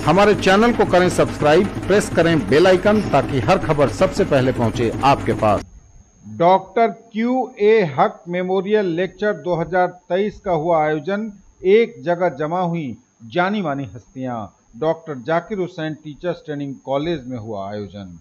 हमारे चैनल को करें सब्सक्राइब, प्रेस करें बेल आइकन ताकि हर खबर सबसे पहले पहुंचे आपके पास। Doctor Q A. Haque memorial lecture 2023 का हुआ आयोजन। एक जगह जमा हुई जानी मानी हस्तियां। Doctor Zakir Hussain teachers training college में हुआ आयोजन।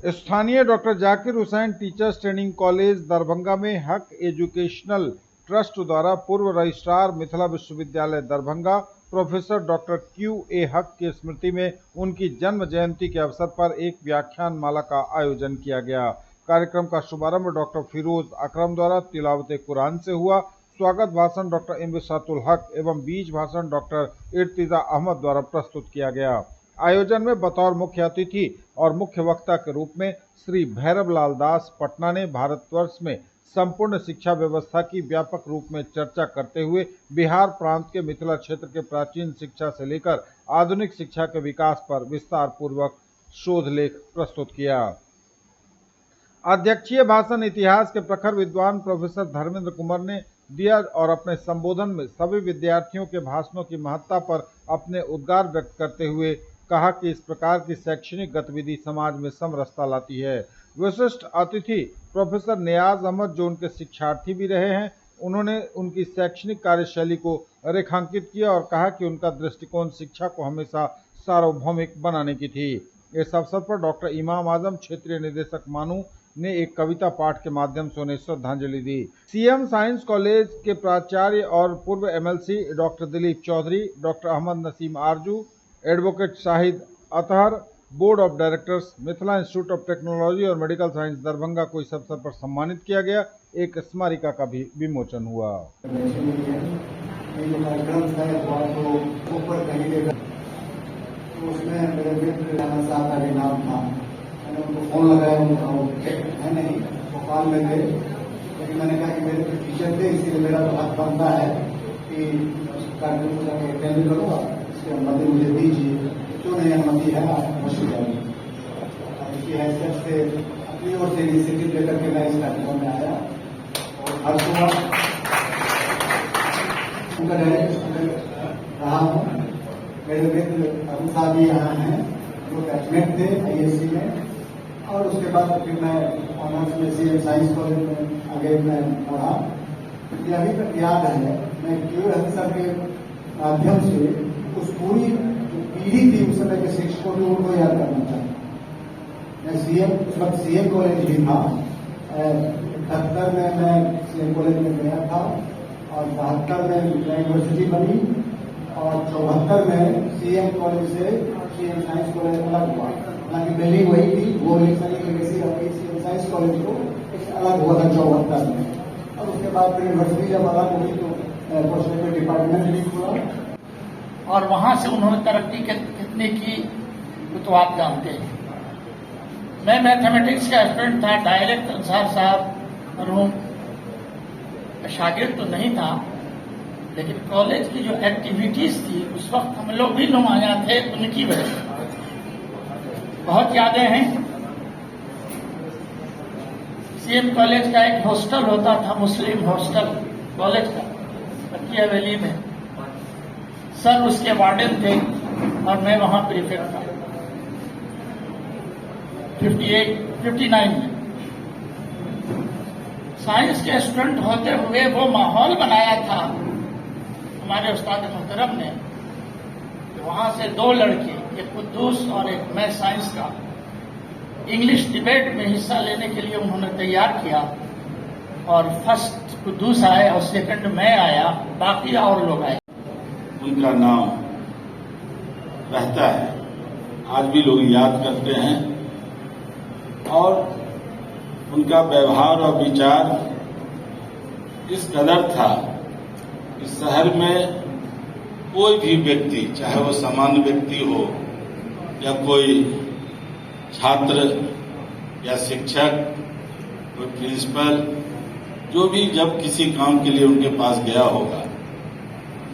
स्थानीय doctor Zakir Hussain teachers training college Darbhanga में हक एजुकेशनल ट्रस्ट द्वारा पूर्व रजिस्ट्रार मिथिला विश्वविद्यालय दरभंगा प्रोफेसर डॉक्टर क्यू.ए. हक की स्मृति में उनकी जन्म जयंती के अवसर पर एक व्याख्यान माला का आयोजन किया गया। कार्यक्रम का शुभारंभ डॉक्टर फिरोज अकरम द्वारा तिलावत कुरान से हुआ। स्वागत भाषण डॉक्टर इमबिसातुल हक एवं बीज भाषण डॉक्टर इर्तिजा अहमद द्वारा प्रस्तुत किया गया। आयोजन में बतौर मुख्य अतिथि और मुख्य वक्ता के रूप में श्री भैरव लाल दास पटना ने भारतवर्ष में संपूर्ण शिक्षा व्यवस्था की व्यापक रूप में चर्चा करते हुए बिहार प्रांत के मिथिला क्षेत्र के प्राचीन शिक्षा से लेकर आधुनिक शिक्षा के विकास पर विस्तार पूर्वक शोध लेख प्रस्तुत किया। अध्यक्षीय भाषण इतिहास के प्रखर विद्वान प्रोफेसर धर्मेंद्र कुमार ने दिया और अपने संबोधन में सभी विद्यार्थियों के भाषणों की महत्ता पर अपने उद्गार व्यक्त करते हुए कहा कि इस प्रकार की शैक्षणिक गतिविधि समाज में समरसता लाती है। विशिष्ट अतिथि प्रोफेसर नियाज अहमद जो उनके शिक्षार्थी भी रहे हैं, उन्होंने उनकी शैक्षणिक कार्यशैली को रेखांकित किया और कहा कि उनका दृष्टिकोण शिक्षा को हमेशा सार्वभौमिक बनाने की थी। इस अवसर पर डॉक्टर इमाम आजम क्षेत्रीय निदेशक मानू ने एक कविता पाठ के माध्यम से उन्हें श्रद्धांजलि दी। सीएम साइंस कॉलेज के प्राचार्य और पूर्व MLC doctor Dilip Chaudhary, doctor Ahmad Naseem Arzoo, advocate Shahid Athar, board of directors Mithila institute of technology और मेडिकल साइंस दरभंगा को इस अवसर पर सम्मानित किया गया। एक स्मारिका का भी विमोचन हुआ। उसमें मेरे मित्र राणा साहब का भी नाम था। मैंने उनको फोन लगाया, उनका वो है नहीं, वो कॉल में थे, लेकिन मैंने कहा कि मेरे तो टीचर थे, इसीलिए मेरा तो हक बनता है कि कार्यक्रम को अटेंड करूँगा, इसकी अनुमति मुझे दीजिए। क्यों नहीं अनुमति है, आप मुश्किल जाएगी। इसकी हैसियत से अपनी ओर से इनिशिएटिव लेकर के मैं इस कार्यक्रम में आया और हर सुबह उनका डायरेक्ट रहा हूँ। मेरे मित्र अरुण साहब भी यहाँ हैं, जो बैचमेट थे ISC में, और उसके बाद फिर मैं ऑनर्स में सीएम साइंस कॉलेज में आगे मैं पढ़ा। मुझे अभी तक याद है, मैं क्यू.ए. सर के माध्यम से उस पूरी जो पीढ़ी थी उस समय के शिक्षकों को उनको याद करना चाहता। मैं उस वक्त सीएम कॉलेज भी था। 71 में मैं सीएम कॉलेज में गया था और 72 में यूनिवर्सिटी बनी और 74 में सीएम कॉलेज से सीएम साइंस कॉलेज अलग हुआ। हालांकि बिल्डिंग वही थी, वो लेगेसी रखी सीएम साइंस कॉलेज को, एक अलग हुआ था 74 में। और उसके बाद फिर यूनिवर्सिटी जब अलग हुई तो पोस्ट डिपार्टमेंट भी खुला और वहां से उन्होंने तरक्की कितनी की वो तो आप जानते हैं। मैं मैथमेटिक्स का स्टूडेंट था। डायरेक्ट अंसार साहब मरहूम शागिर्द तो नहीं था, लेकिन कॉलेज की जो एक्टिविटीज थी उस वक्त हम लोग भी नुमाया थे उनकी वजह से। बहुत यादें हैं। सीएम कॉलेज का एक हॉस्टल होता था, मुस्लिम हॉस्टल कॉलेज का, पक्की हवेली में। सर उसके वार्डन थे और मैं वहां प्रीफेक्ट था 59 में। साइंस के स्टूडेंट होते हुए वो माहौल बनाया था हमारे उस्ताद मोहतरम ने। वहां से 2 लड़के, एक कुद्दूस और एक मैं, साइंस का इंग्लिश डिबेट में हिस्सा लेने के लिए उन्होंने तैयार किया और फर्स्ट कुद्दूस आए और सेकंड मैं आया, बाकी और लोग आए। उनका नाम रहता है, आज भी लोग याद करते हैं। और उनका व्यवहार और विचार इस कदर था कि शहर में कोई भी व्यक्ति, चाहे वो सामान्य व्यक्ति हो या कोई छात्र या शिक्षक, कोई प्रिंसिपल, जो भी जब किसी काम के लिए उनके पास गया होगा,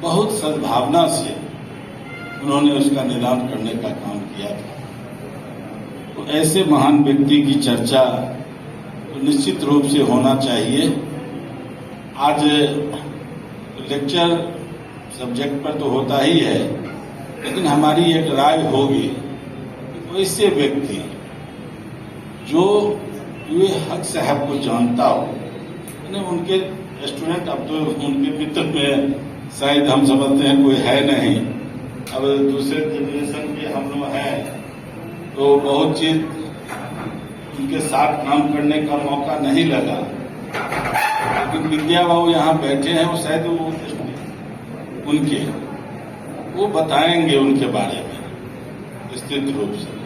बहुत सद्भावना से उन्होंने उसका निदान करने का काम किया था। तो ऐसे महान व्यक्ति की चर्चा तो निश्चित रूप से होना चाहिए। आज लेक्चर सब्जेक्ट पर तो होता ही है, लेकिन हमारी एक राय होगी कि वैसे व्यक्ति जो ये हक साहब को जानता हो, यानी उनके स्टूडेंट, अब तो उनके मित्र में शायद हम समझते हैं कोई है नहीं, अब दूसरे जनरेशन के हम लोग हैं, तो बहुत चीज उनके साथ काम करने का मौका नहीं लगा। लेकिन विद्या बाबू यहाँ बैठे हैं, वो शायद वो बताएंगे उनके बारे में विस्तृत रूप से।